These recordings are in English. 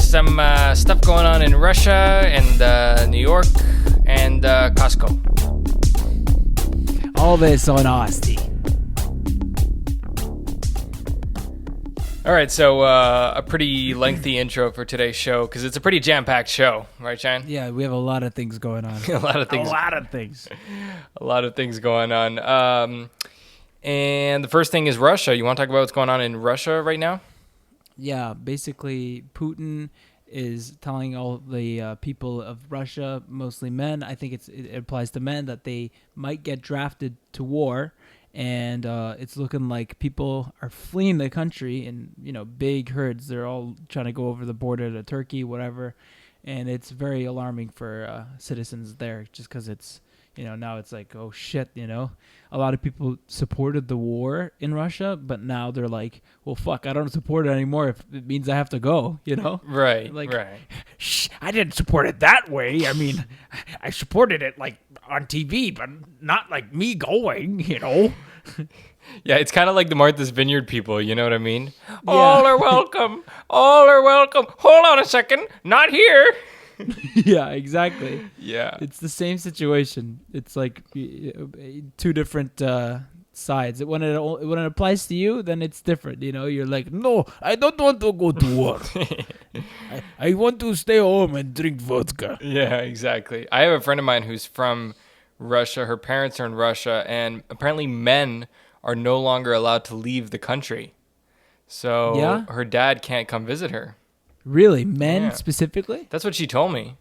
some stuff going on in Russia and New York and Costco. All this on Ostee. All right, so a pretty lengthy intro for today's show because it's a pretty jam-packed show, right, Shane? Yeah, we have a lot of things going on. A lot of things. A lot of things going on. And the first thing is Russia. You want to talk about what's going on in Russia right now? Yeah, basically Putin is telling all the people of Russia, mostly men, I think it applies to men, that they might get drafted to war. And it's looking like people are fleeing the country in, big herds. They're all trying to go over the border to Turkey, whatever. And it's very alarming for citizens there just because it's, now it's like, oh, shit, A lot of people supported the war in Russia, but now they're like, well, fuck, I don't support it anymore if it means I have to go, Right, like, right. Shh, I didn't support it that way. I mean, I supported it, like, on TV, but not like me going, Yeah, it's kind of like the Martha's Vineyard people, you know what I mean? Yeah. All are welcome. All are welcome. Hold on a second. Not here. Yeah, exactly. Yeah. It's the same situation. It's like two different sides. When it applies to you, then it's different. You're like, no, I don't want to go to war. I want to stay home and drink vodka. Yeah, exactly. I have a friend of mine who's from Russia. Her parents are in Russia, and apparently men are no longer allowed to leave the country. So her dad can't come visit her. Really? Men specifically? That's what she told me.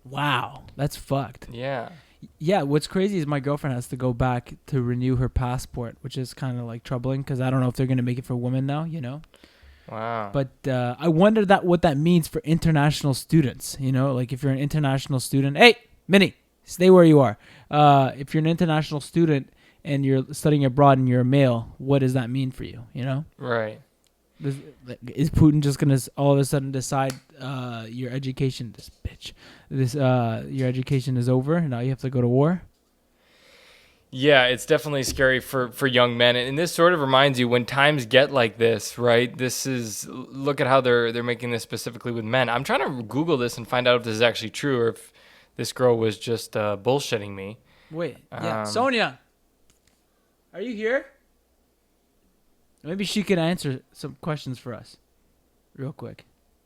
Wow. That's fucked. Yeah. Yeah, what's crazy is my girlfriend has to go back to renew her passport, which is kind of like troubling because I don't know if they're going to make it for women now, Wow. But I wonder what that means for international students, Like if you're an international student, hey, Minnie, stay where you are. If you're an international student and you're studying abroad and you're a male, what does that mean for you, Right. Is Putin just gonna all of a sudden decide your education, your education is over, now you have to go to war? Yeah, it's definitely scary for young men, and this sort of reminds you when times get like this, right? Look at how they're making this specifically with men. I'm trying to Google this and find out if this is actually true or if this girl was just bullshitting me. Wait, Sonia, are you here? Maybe she could answer some questions for us real quick.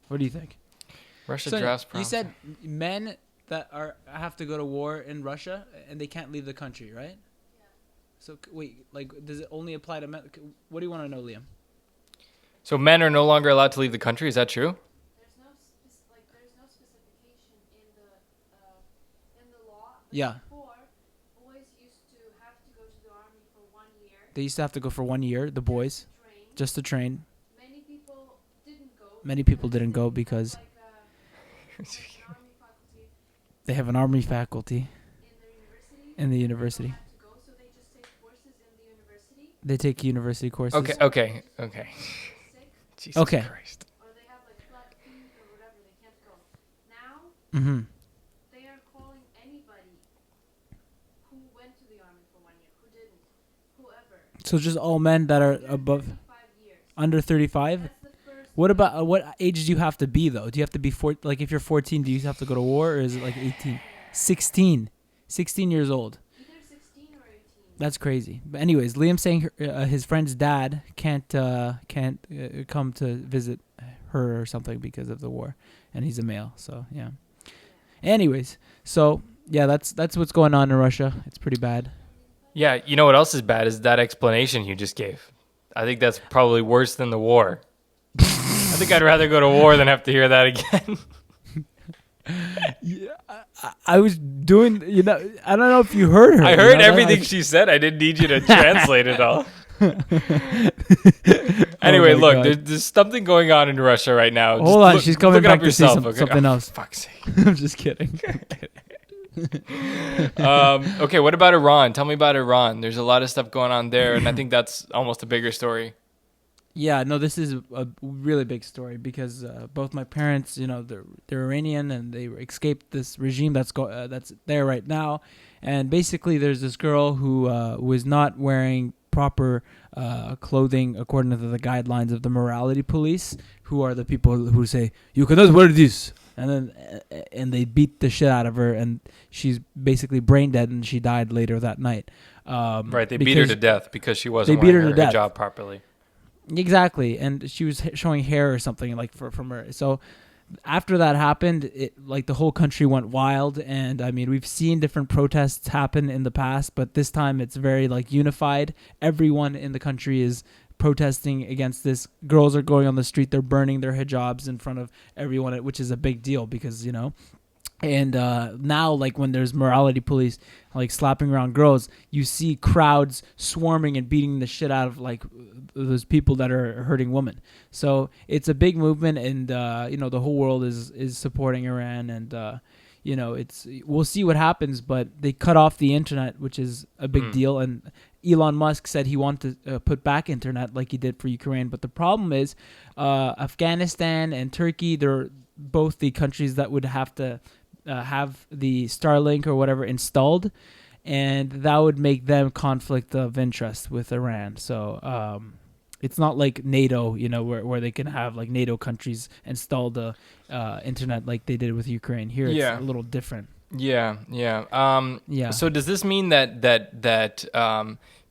What do you think? Russia Sonia, drafts. You said men that have to go to war in Russia and they can't leave the country, right? Yeah. So wait, does it only apply to men? What do you want to know, Liam? So men are no longer allowed to leave the country. Is that true? There's no specification in the law. Yeah. Before, boys used to have to go to the army for 1 year. They used to have to go for 1 year, the boys, just to train. Many people didn't go. Many people didn't go because they have an army faculty in the university. So they just take courses in the university. They take university courses. Okay. Jesus Christ. Or they have flat feet or whatever, they can't go. Now, they are calling anybody who went to the army for 1 year, who didn't, whoever. So just all men that are above, 35 years. under 35? That's the first. What about, what age do you have to be, though? Do you have to be, if you're 14, do you have to go to war, or is it 18? 16. 16 years old. Either 16 or 18. That's crazy. But anyways, Liam's saying his friend's dad can't come to visit her or something because of the war, and he's a male. So yeah. Anyways, so yeah, that's what's going on in Russia. It's pretty bad. Yeah, you know what else is bad is that explanation you just gave. I think that's probably worse than the war. I think I'd rather go to war than have to hear that again. Yeah, I was doing, I don't know if you heard her. I heard everything she said. I didn't need you to translate it all. Anyway, look, there's something going on in Russia right now. Hold on, she's coming back to say something else. Fuck's sake. I'm just kidding. Okay, what about Iran? Tell me about Iran. There's a lot of stuff going on there, and I think that's almost a bigger story. Yeah, no, this is a really big story because both my parents, they're Iranian and they escaped this regime that's there right now. And basically, there's this girl who was not wearing proper clothing according to the guidelines of the morality police, who are the people who say you cannot wear this, and they beat the shit out of her, and she's basically brain dead, and she died later that night. Right, they beat her to death because she wasn't they beat wearing her to her death. job properly. Exactly, and she was showing hair or something like from her. So after that happened, the whole country went wild, and I mean we've seen different protests happen in the past, but this time it's very like unified. Everyone in the country is protesting against this. Girls are going on the street, they're burning their hijabs in front of everyone, which is a big deal because and now, like when there's morality police like slapping around girls, you see crowds swarming and beating the shit out of like those people that are hurting women. So it's a big movement, and the whole world is supporting Iran, and we'll see what happens. But they cut off the internet, which is a big deal, and Elon Musk said he wanted to put back internet like he did for Ukraine. But the problem is Afghanistan and Turkey, they're both the countries that would have to have the Starlink or whatever installed, and that would make them conflict of interest with Iran. So it's not like NATO, where they can have like NATO countries install the internet like they did with Ukraine. Here it's a little different. Yeah. So does this mean that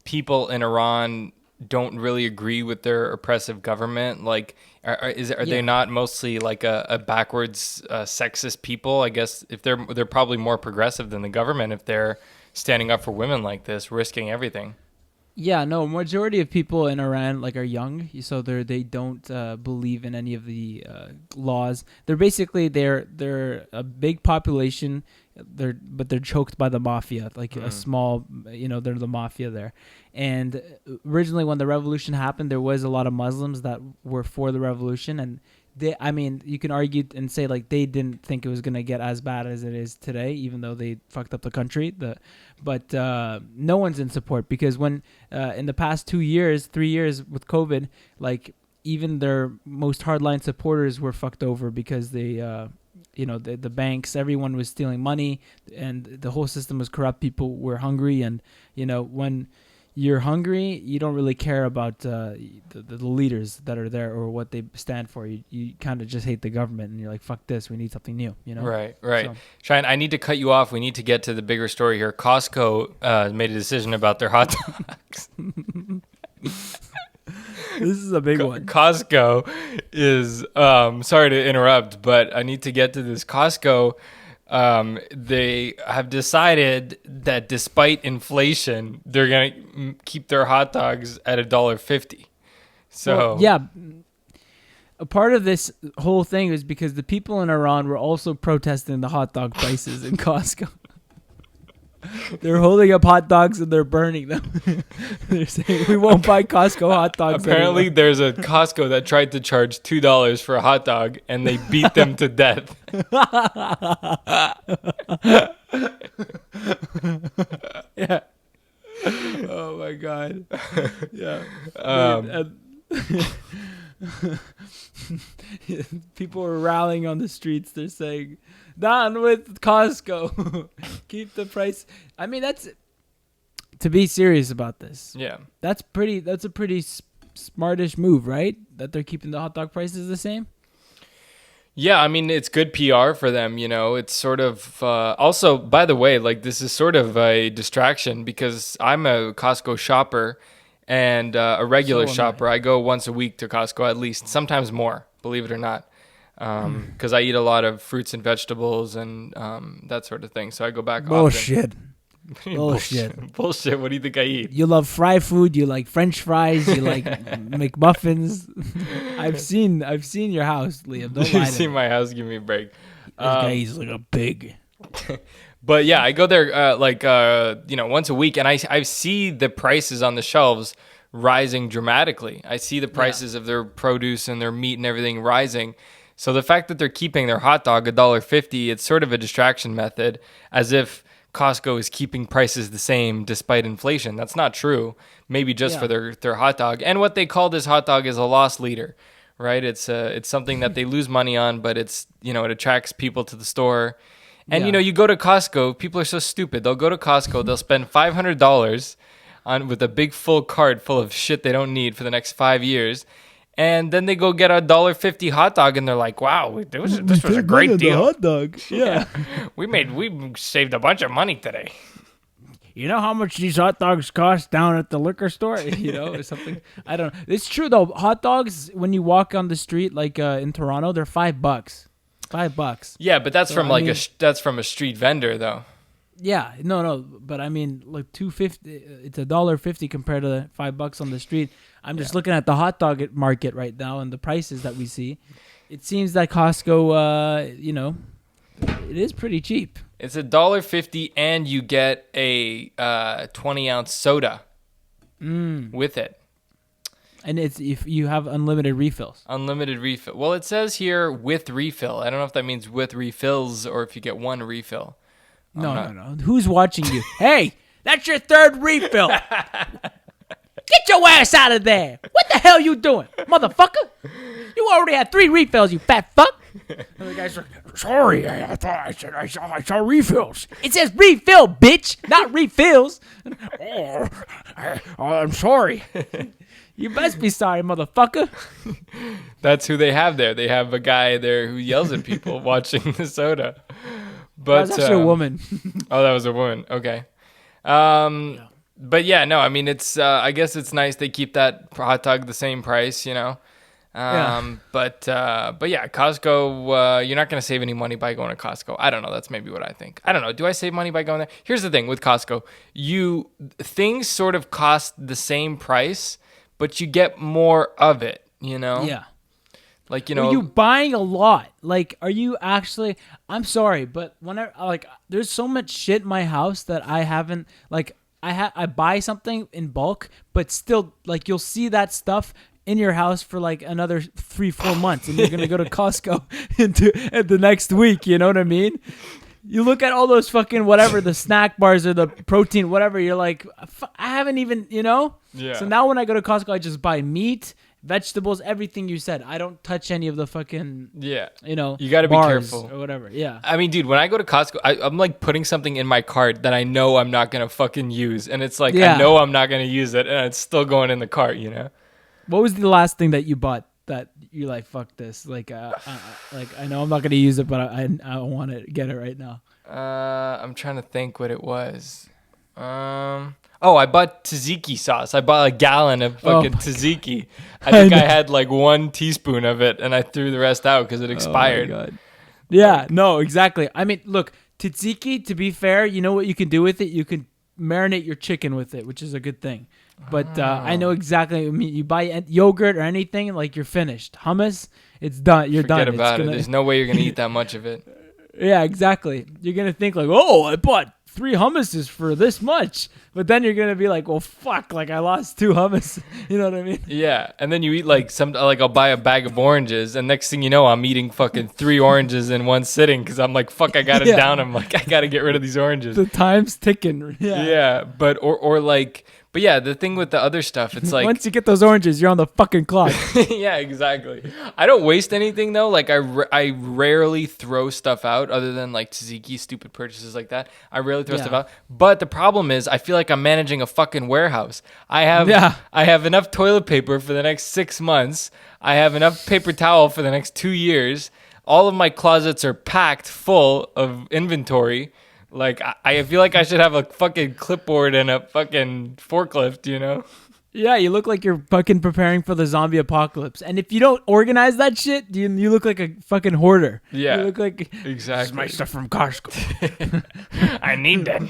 people in Iran don't really agree with their oppressive government? Like, are they not mostly like a backwards sexist people? I guess if they're probably more progressive than the government if they're standing up for women like this, risking everything. Yeah, no, majority of people in Iran are young, so they don't believe in any of the laws. They're a big population, but they're choked by the mafia, a small, they're the mafia there. And originally when the revolution happened, there was a lot of Muslims that were for the revolution, and you can argue and say they didn't think it was going to get as bad as it is today, even though they fucked up the country. But no one's in support because when in the past 3 years with COVID, even their most hardline supporters were fucked over because they, the banks, everyone was stealing money, and the whole system was corrupt. People were hungry, and when you're hungry, you don't really care about the leaders that are there or what they stand for. You kind of just hate the government, and you're like, fuck this, we need something new, Right. So. Shine, I need to cut you off. We need to get to the bigger story here. Costco made a decision about their hot dogs. This is a big one. Costco is, sorry to interrupt, but I need to get to this. Costco, they have decided that despite inflation, they're going to keep their hot dogs at $1.50. So a part of this whole thing is because the people in Iran were also protesting the hot dog prices in Costco. They're holding up hot dogs and they're burning them. They're saying we won't buy Costco hot dogs. Apparently, anymore. there's a Costco that tried to charge $2 for a hot dog, and they beat them to death. Yeah. Oh my god. Yeah. People were rallying on the streets. They're saying, "Down with Costco. Keep the price." I mean, that's to be serious about this. Yeah. That's a pretty smartish move, right? That they're keeping the hot dog prices the same. Yeah, I mean, it's good PR for them, It's sort of... also, by the way, this is sort of a distraction because I'm a Costco shopper and a regular shopper. I go once a week to Costco at least, sometimes more, believe it or not, because I eat a lot of fruits and vegetables and that sort of thing. So I go back Bullshit. often. Bullshit. What do you think I eat? You love fry food. You like French fries. You like McMuffins. I've seen your house, Liam. Don't lie to me. You've seen my house. Give me a break. This guy is like a pig. But yeah, I go there once a week, and I see the prices on the shelves rising dramatically. I see the prices of their produce and their meat and everything rising. So the fact that they're keeping their hot dog $1.50, it's sort of a distraction method, as if Costco is keeping prices the same despite inflation. That's not true. Maybe just for their hot dog. And what they call this hot dog is a loss leader, right? It's something that they lose money on, but it's, it attracts people to the store. And, you go to Costco, people are so stupid. They'll go to Costco, they'll spend $500 on with a big full cart full of shit they don't need for the next 5 years. And then they go get a $1.50 hot dog, and they're like, "Wow, this was a great deal." Hot dog. Yeah. We saved a bunch of money today. You know how much these hot dogs cost down at the liquor store? Or something. I don't know. It's true though. Hot dogs, when you walk on the street, like in Toronto, they're $5. $5. Yeah, but that's from that's from a street vendor though. Yeah, no, but I mean, like $2.50. It's $1.50 compared to $5 on the street. I'm just looking at the hot dog market right now and the prices that we see. It seems that Costco, it is pretty cheap. It's $1.50, and you get a 20-ounce soda with it. And it's if you have unlimited refills. Unlimited refill. Well, it says here with refill. I don't know if that means with refills or if you get one refill. No. Who's watching you? Hey, that's your third refill. Get your ass out of there. What the hell you doing, motherfucker? You already had 3 refills, you fat fuck. And the guy's like, sorry, I thought I saw refills. It says refill, bitch, not refills. I'm sorry. You best be sorry, motherfucker. That's who they have there. They have a guy there who yells at people watching the soda. But that's actually a woman. Oh, that was a woman. Okay. But yeah, no, I mean, it's, I guess it's nice they keep that hot dog the same price, But yeah, Costco, you're not going to save any money by going to Costco. I don't know. That's maybe what I think. I don't know. Do I save money by going there? Here's the thing with Costco. Things sort of cost the same price, but you get more of it, Yeah. Like, Are you buying a lot? Like, are you actually, I'm sorry, but whenever, there's so much shit in my house that I haven't, I buy something in bulk, but still, you'll see that stuff in your house for another 3-4 months, and you're gonna go to Costco at the next week. You know what I mean? You look at all those fucking whatever, the snack bars or the protein, whatever. You're like, I haven't even, Yeah. So now when I go to Costco, I just buy meat, vegetables, everything you said. I don't touch any of the fucking, you got to be bars careful or whatever. Yeah. I mean, dude, when I go to Costco, I'm putting something in my cart that I know I'm not going to fucking use. And it's I know I'm not going to use it, and it's still going in the cart, What was the last thing that you bought that you fuck this? I know I'm not going to use it, but I want to get it right now. I'm trying to think what it was. I bought tzatziki sauce. I bought a gallon of fucking tzatziki. I think I had 1 teaspoon of it, and I threw the rest out because it expired. Oh my God. Yeah, no, exactly. I mean, look, tzatziki, to be fair, you know what you can do with it? You can marinate your chicken with it, which is a good thing. But I know exactly. I mean, you buy yogurt or anything, you're finished. Hummus, it's done. You're done. Forget about it. There's no way you're going to eat that much of it. Yeah, exactly. You're going to think I bought 3 hummuses for this much. But then you're going to be like, well, fuck, I lost 2 hummus. You know what I mean? Yeah. And then you eat I'll buy a bag of oranges, and next thing you know, I'm eating fucking 3 oranges in one sitting because I'm like, fuck, I got to down them. I got to get rid of these oranges. The time's ticking. Yeah. Yeah. But yeah, the thing with the other stuff, it's once you get those oranges, you're on the fucking clock. Yeah, exactly. I don't waste anything though. I rarely throw stuff out other than tzatziki, stupid purchases like that. I rarely throw stuff out. But the problem is I feel like I'm managing a fucking warehouse. I have enough toilet paper for the next 6 months. I have enough paper towel for the next 2 years. All of my closets are packed full of inventory. I feel like I should have a fucking clipboard and a fucking forklift, Yeah, you look like you're fucking preparing for the zombie apocalypse. And if you don't organize that shit, you look like a fucking hoarder. Yeah. You look like, exactly. This is my stuff from Costco. I need that.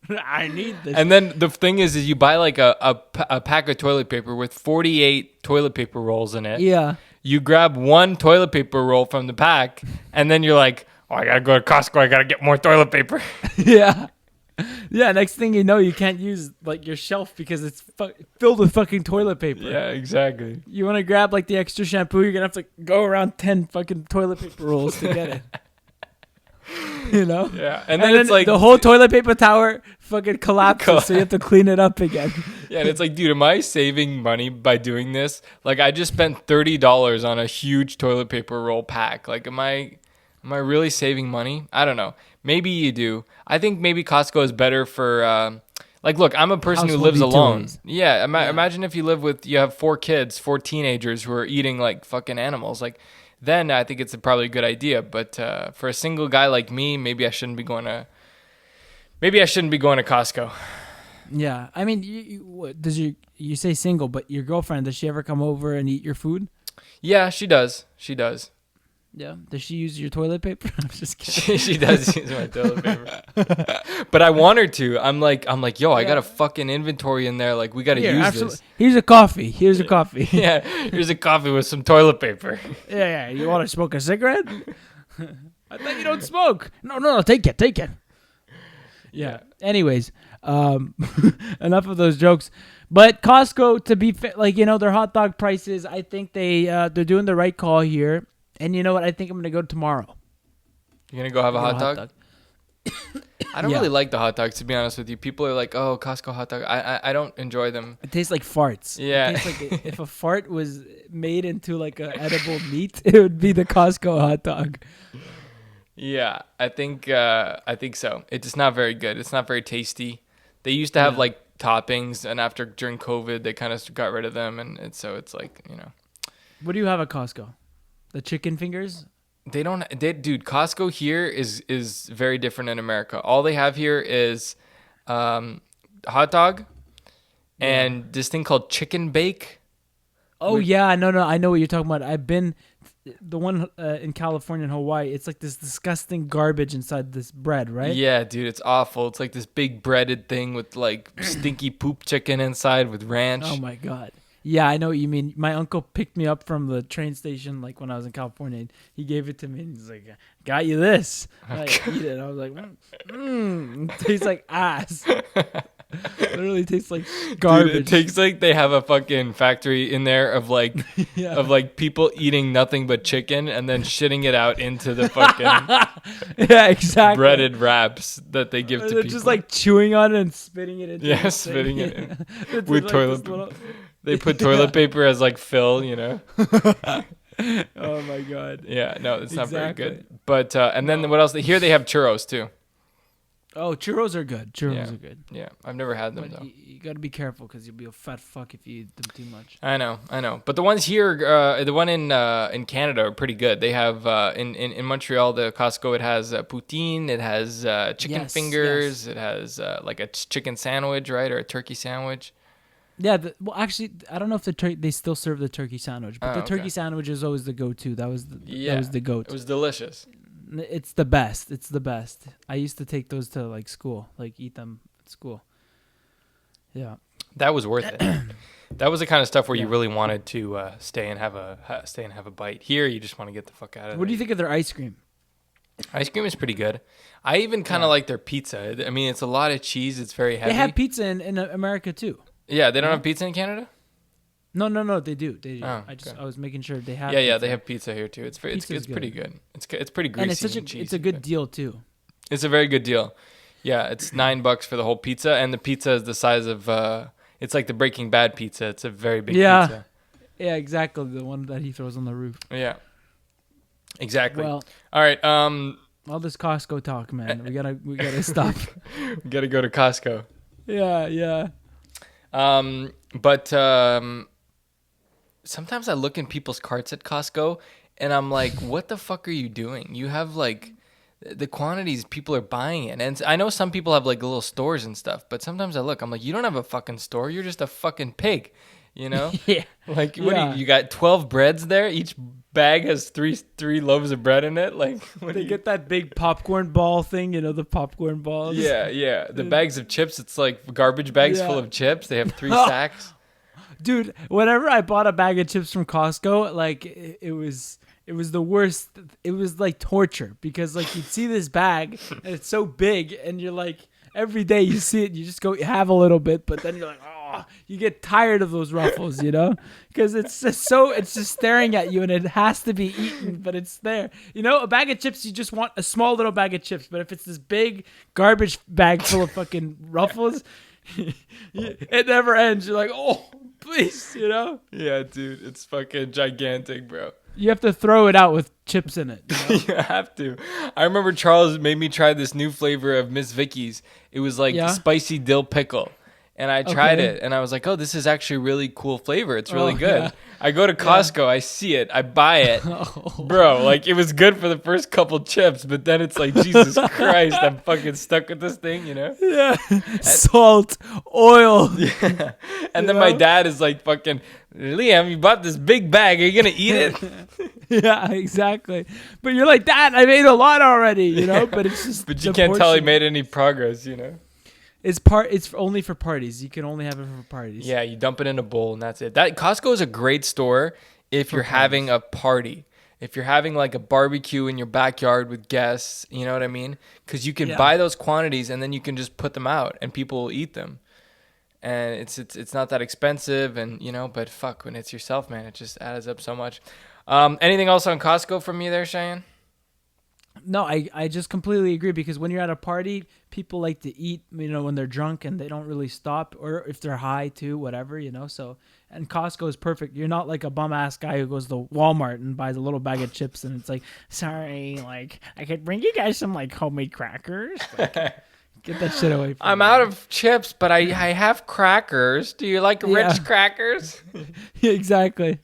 I need this. And then the thing is you buy a pack of toilet paper with 48 toilet paper rolls in it. Yeah. You grab 1 toilet paper roll from the pack, and then you're like, oh, I gotta go to Costco. I gotta get more toilet paper. Yeah. Yeah, next thing you know, you can't use your shelf because it's filled with fucking toilet paper. Yeah, exactly. You want to grab the extra shampoo, you're gonna have to go around 10 fucking toilet paper rolls to get it. Yeah, and then it's the whole toilet paper tower fucking collapses, so you have to clean it up again. Yeah, and it's dude, am I saving money by doing this? I just spent $30 on a huge toilet paper roll pack. Am I really saving money? I don't know. Maybe you do. I think maybe Costco is better for Like, look, I'm a person who Household lives alone. utilities. Yeah, Yeah. imagine if you have 4 kids, 4 teenagers who are eating like fucking animals. Like, then I think it's probably a good idea. But for a single guy like me, maybe I shouldn't be going to Costco. Yeah, I mean, you say single, but your girlfriend, does she ever come over and eat your food? Yeah, she does. She does. Yeah. Does she use your toilet paper? I'm just kidding. She does use my toilet paper. But I want her to. I'm like, yo, I got a fucking inventory in there. Like, we got to use this. Here's a coffee. Here's a coffee. Yeah, here's a coffee with some toilet paper. Yeah. You want to smoke a cigarette? I thought you don't smoke. No. Take it. Yeah. Anyways, enough of those jokes. But Costco, to be like, their hot dog prices, I think they're doing the right call here. And you know what? I think I'm gonna go tomorrow. You're gonna go have a hot dog? I don't really like the hot dogs, to be honest with you. People are like, "Oh, Costco hot dog." I don't enjoy them. It tastes like farts. Yeah. It tastes like if a fart was made into like an edible meat, it would be the Costco hot dog. Yeah, I think so. It's just not very good. It's not very tasty. They used to have like toppings, and during COVID, they kind of got rid of them, and it's like, What do you have at Costco? The chicken fingers? Dude, Costco here is very different in America. All they have here is hot dog and this thing called chicken bake. Oh, yeah. No. I know what you're talking about. I've been the one in California and Hawaii. It's like this disgusting garbage inside this bread, right? Yeah, dude, it's awful. It's like this big breaded thing with like stinky poop chicken inside with ranch. Oh, my God. Yeah, I know what you mean. My uncle picked me up from the train station like when I was in California. And he gave it to me and he's like, "Got you this." I eat it. I was like, It tastes like ass. Literally tastes like garbage. Dude, it tastes like they have a fucking factory in there of like people eating nothing but chicken and then shitting it out into the fucking yeah, exactly. breaded wraps that they give to They're people. just like chewing on it and spitting it into Yeah, the spitting thing. it in. It's With like toilet this little- They put toilet paper as like fill, Oh my God. Yeah, no, it's not very Exactly. good. But and then what else? Here they have churros too. Oh, churros are good. Churros Yeah. are good. Yeah, I've never had them But though. you got to be careful because you'll be a fat fuck if you eat them too much. I know. But the ones here, the one in Canada are pretty good. They have in Montreal, the Costco. It has poutine. It has chicken Yes, fingers. It has like a chicken sandwich, right, or a turkey sandwich. Yeah, well, actually, I don't know if they still serve the turkey sandwich, but the turkey sandwich is always the go-to. That was the goat. It was delicious. It's the best. It's the best. I used to take those to like school, like eat them at school. Yeah. That was worth it. That was the kind of stuff where you really wanted to stay and have a bite. Here, you just want to get the fuck out of there. What do you think of their ice cream? Ice cream is pretty good. I even kind of like their pizza. I mean, it's a lot of cheese. It's very heavy. They have pizza in America too. Yeah, they don't have pizza in Canada? No, they do. They do. Oh, I was making sure they have. Yeah, pizza. they have pizza here too. It's pretty good. It's pretty greasy And it's cheesy, a good but deal too. It's a very good deal. Yeah, it's $9 for the whole pizza, and the pizza is the size of it's like the Breaking Bad pizza. It's a very big pizza. Yeah, exactly. The one that he throws on the roof. Yeah. Exactly. Well, all right, all this Costco talk, man. We gotta stop. we got to go to Costco. Yeah. But sometimes I look in people's carts at Costco and I'm like, what the fuck are you doing? You have like the quantities people are buying it. And I know some people have like little stores and stuff, but sometimes I'm like, you don't have a fucking store. You're just a fucking pig, Yeah. Like, what you got 12 breads there? Each bag has three loaves of bread in it. Like, They get that big popcorn ball thing, the popcorn balls. Yeah. The bags of chips, it's like garbage bags full of chips. They have 3 sacks. Dude, whenever I bought a bag of chips from Costco, like it was the worst. It was like torture because like you'd see this bag and it's so big and you're like every day you see it, you just go have a little bit, but then you're like, oh, you get tired of those Ruffles, because it's just staring at you and it has to be eaten, but it's there. A bag of chips, you just want a small little bag of chips, but if it's this big garbage bag full of fucking Ruffles, it never ends. You're like, oh, please, Yeah, dude, it's fucking gigantic, bro. You have to throw it out with chips in it. You have to. I remember Charles made me try this new flavor of Miss Vicky's. It was like spicy dill pickle. and I tried Okay. it, and I was like, oh, this is actually a really cool flavor. It's really Oh, good. yeah. I go to Costco, I see it, I buy it. Oh. Bro, like it was good for the first couple chips, but then it's like, Jesus Christ, I'm fucking stuck with this thing, you know? Yeah. Salt, oil. Yeah. And You then my know? dad is like, fucking, Liam, you bought this big bag. Are you going to eat it? Yeah, exactly. But you're like, Dad, I made a lot already, you know? But it's just. But you the can't tell he portion. made any progress, you know? It's only for parties. You can only have it for parties. Yeah, you dump it in a bowl and that's it. That Costco is a great store if you're having a party. If you're having like a barbecue in your backyard with guests, you know what I mean? Because you can buy those quantities and then you can just put them out and people will eat them. And it's not that expensive, and you know, but fuck, when it's yourself, man, it just adds up so much. Anything else on Costco from you there, Cheyenne? No, I just completely agree, because when you're at a party, people like to eat, you know, when they're drunk and they don't really stop, or if they're high too, whatever, you know. So, and Costco is perfect. You're not like a bum ass guy who goes to Walmart and buys a little bag of chips and it's like, sorry, like I could bring you guys some like homemade crackers. Like, get that shit away from I'm me. out of chips, but I have crackers. Do you like Yeah. rich crackers? Yeah, exactly.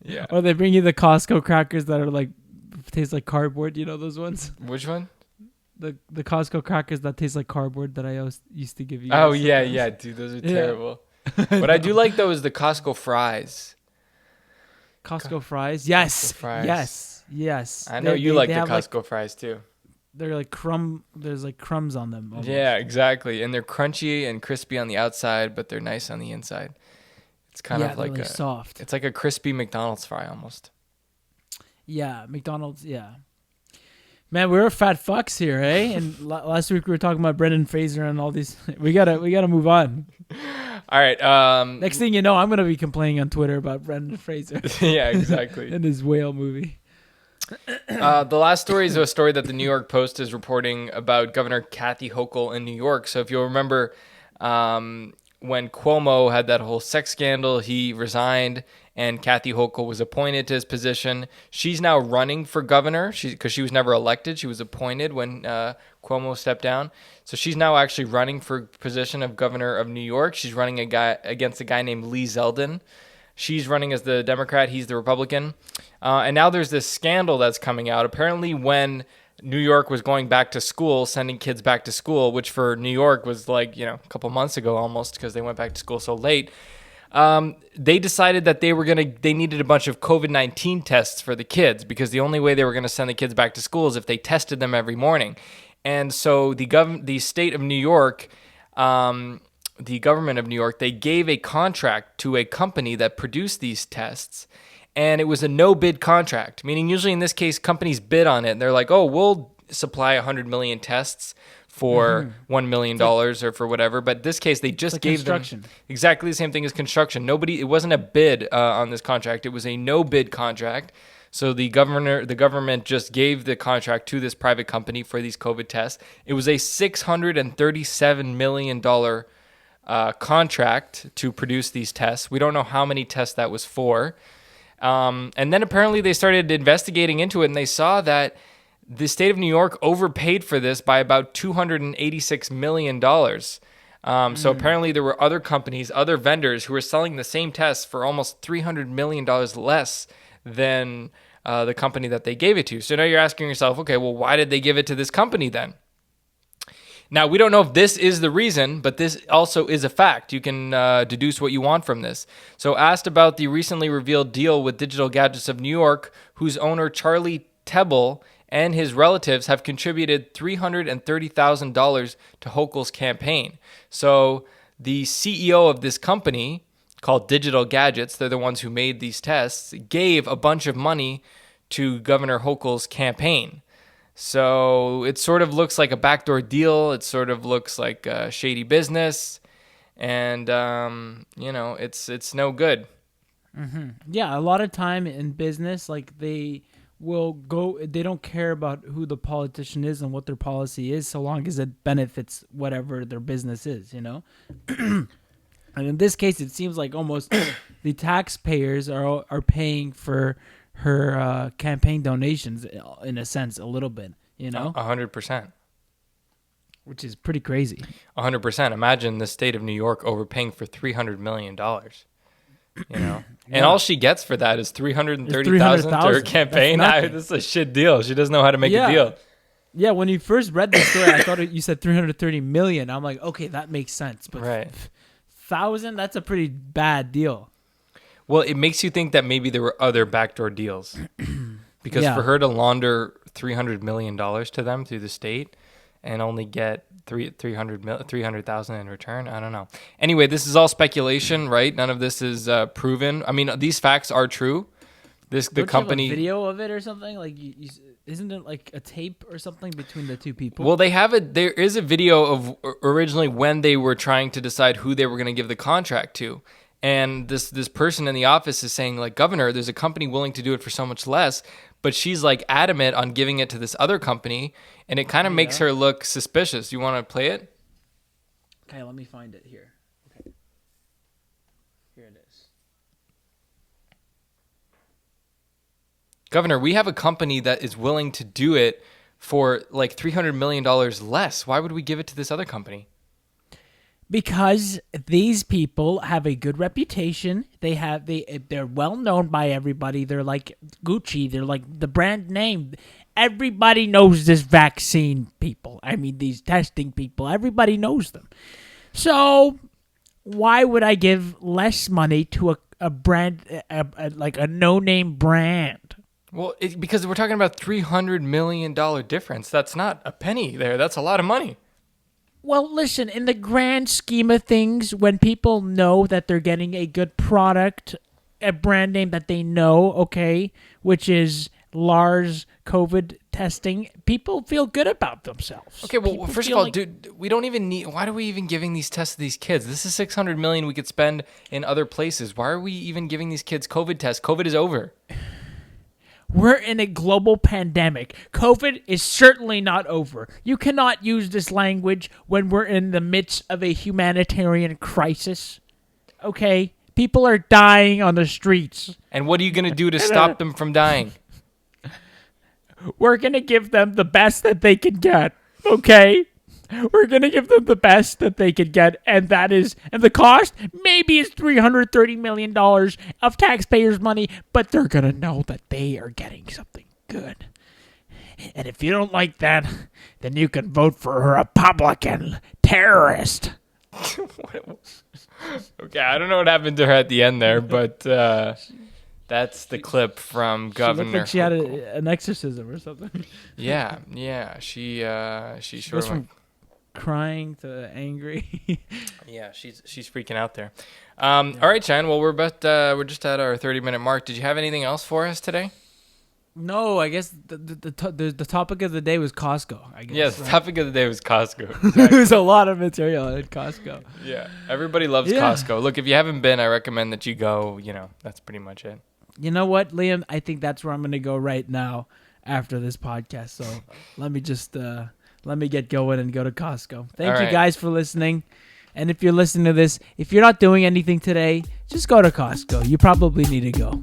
Yeah. Or they bring you the Costco crackers that are like taste like cardboard. You know those ones? Which one? The Costco crackers that taste like cardboard that I always used to give you. Oh guys yeah, sometimes. yeah, dude, those are Yeah. terrible. What I do like though is the Costco fries. Costco fries. Yes. Costco fries. Yes. I know you like the have, Costco fries too. They're like there's like crumbs on them. Almost. Yeah, exactly. And they're crunchy and crispy on the outside, but they're nice on the inside. It's kind of like they're, a soft. It's like a crispy McDonald's fry almost. Yeah, McDonald's. Yeah. Man, we're fat fucks here, eh? And last week we were talking about Brendan Fraser and all these. We gotta move on. All right. Next thing you know, I'm gonna be complaining on Twitter about Brendan Fraser Yeah, exactly. in his whale movie. The last story is a story that the New York Post is reporting about Governor Kathy Hochul in New York. So if you'll remember, when Cuomo had that whole sex scandal, he resigned and Kathy Hochul was appointed to his position. She's now running for governor because she was never elected. She was appointed when Cuomo stepped down. So she's now actually running for position of governor of New York. She's running against a guy named Lee Zeldin. She's running as the Democrat. He's the Republican. And now there's this scandal that's coming out. Apparently when New York was going back to school, sending kids back to school, which for New York was like, a couple months ago almost because they went back to school so late. They decided that they needed a bunch of COVID-19 tests for the kids because the only way they were going to send the kids back to school is if they tested them every morning. And so the state of New York, the government of New York, they gave a contract to a company that produced these tests. And it was a no-bid contract, meaning usually in this case, companies bid on it. And they're like, oh, we'll supply 100 million tests for $1 million or for whatever. But in this case, they just gave them exactly the same thing as construction. It wasn't a bid on this contract. It was a no-bid contract. So the government just gave the contract to this private company for these COVID tests. It was a $637 million contract to produce these tests. We don't know how many tests that was for. And then apparently they started investigating into it and they saw that the state of New York overpaid for this by about $286 million. So apparently there were other companies, other vendors who were selling the same tests for almost $300 million less than the company that they gave it to. So now you're asking yourself, okay, well, why did they give it to this company then? Now, we don't know if this is the reason, but this also is a fact. You can deduce what you want from this. So asked about the recently revealed deal with Digital Gadgets of New York, whose owner Charlie Tebble and his relatives have contributed $330,000 to Hochul's campaign. So the CEO of this company called Digital Gadgets, they're the ones who made these tests, gave a bunch of money to Governor Hochul's campaign. So it sort of looks like a backdoor deal. It sort of looks like a shady business. And, it's no good. Mm-hmm. Yeah, a lot of time in business, like they don't care about who the politician is and what their policy is so long as it benefits whatever their business is, you know? And in this case, it seems like almost the taxpayers are paying for her campaign donations in a sense, a little bit, you know? 100%. which is pretty crazy. 100%. Imagine the state of New York overpaying for $300 million. You know, and Yeah. all she gets for that is $330,000 to her campaign. That's This is a shit deal. She doesn't know how to make a deal. Yeah, when you first read the story, I thought you said 330 million. I'm like, okay, that makes sense. But Right. 1,000, that's a pretty bad deal. Well, it makes you think that maybe there were other backdoor deals, because Yeah. for her to launder $300 million to them through the state and only get 300,000 in return, I don't know. Anyway, this is all speculation, right? None of this is proven. I mean, these facts are true. The Don't you have company a video of it or something? Like, isn't it like a tape or something between the two people? Well, they have it. There is a video of originally when they were trying to decide who they were going to give the contract to. And this person in the office is saying, like, Governor, there's a company willing to do it for so much less. But she's like adamant on giving it to this other company. And it kind of makes her look suspicious. You want to play it? Okay, let me find it here. Okay. Here it is. Governor, we have a company that is willing to do it for like $300 million less. Why would we give it to this other company? Because these people have a good reputation. They're well known by everybody. They're like Gucci. They're like the brand name. Everybody knows this vaccine people. I mean, these testing people. Everybody knows them. So why would I give less money to a brand, like a no-name brand? Well, because we're talking about $300 million difference. That's not a penny there. That's a lot of money. Well, listen, in the grand scheme of things, when people know that they're getting a good product, a brand name that they know, okay, which is Lars COVID testing, people feel good about themselves. Okay, well, People first of feel all, like- dude, we don't even need. Why are we even giving these tests to these kids? This is $600 million we could spend in other places. Why are we even giving these kids COVID tests? COVID is over. We're in a global pandemic. COVID is certainly not over. You cannot use this language when we're in the midst of a humanitarian crisis. Okay? People are dying on the streets. And what are you going to do to stop them from dying? We're going to give them the best that they can get. Okay? We're going to give them the best that they can get. And the cost maybe is $330 million of taxpayers' money, but they're going to know that they are getting something good. And if you don't like that, then you can vote for a Republican terrorist. Okay, I don't know what happened to her at the end there, but that's the clip from She looked Governor. like she had an exorcism or something. Yeah. She She sort goes of from crying to angry. yeah, she's freaking out there. All right, Shine. Well, we're just at our 30-minute mark. Did you have anything else for us today? No, I guess the topic of the day was Costco. I guess. Yes, the topic of the day was Costco. There's a lot of material at Costco. Yeah, everybody loves Yeah. Costco. Look, if you haven't been, I recommend that you go. You know, that's pretty much it. You know what, Liam? I think that's where I'm going to go right now after this podcast. So let me just let me get going and go to Costco. Thank All you right. guys for listening. And if you're listening to this, if you're not doing anything today, just go to Costco. You probably need to go.